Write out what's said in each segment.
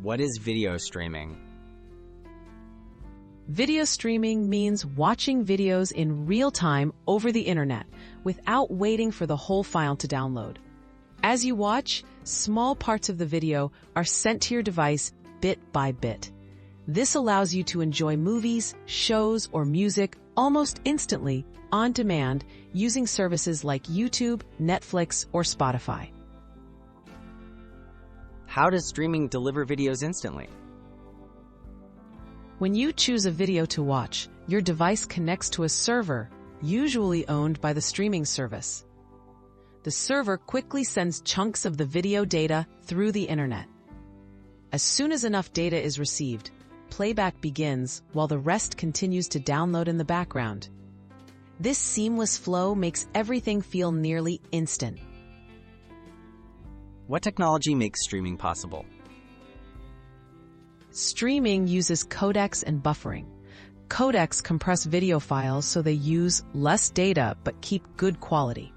What is video streaming? Video streaming means watching videos in real time over the internet without waiting for the whole file to download. As you watch, small parts of the video are sent to your device bit by bit. This allows you to enjoy movies, shows, or music almost instantly on demand using services like YouTube, Netflix, or Spotify. How does streaming deliver videos instantly? When you choose a video to watch, your device connects to a server, usually owned by the streaming service. The server quickly sends chunks of the video data through the internet. As soon as enough data is received, playback begins while the rest continues to download in the background. This seamless flow makes everything feel nearly instant. What technology makes streaming possible? Streaming uses codecs and buffering. Codecs compress video files so they use less data but keep good quality.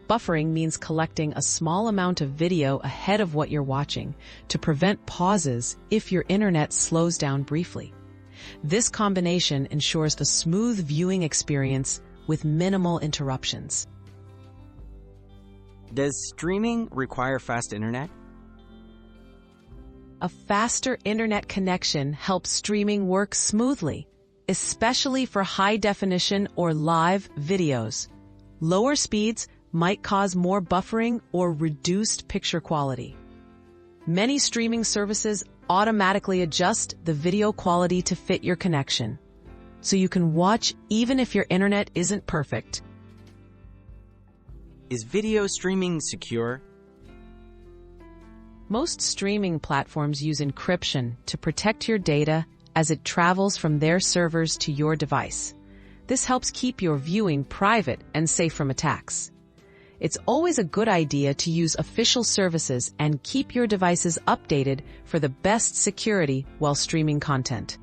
Buffering means collecting a small amount of video ahead of what you're watching to prevent pauses if your internet slows down briefly. This combination ensures a smooth viewing experience with minimal interruptions. Does streaming require fast internet? A faster internet connection helps streaming work smoothly, especially for high-definition or live videos. Lower speeds might cause more buffering or reduced picture quality. Many streaming services automatically adjust the video quality to fit your connection, so you can watch even if your internet isn't perfect. Is video streaming secure? Most streaming platforms use encryption to protect your data as it travels from their servers to your device. This helps keep your viewing private and safe from attacks. It's always a good idea to use official services and keep your devices updated for the best security while streaming content.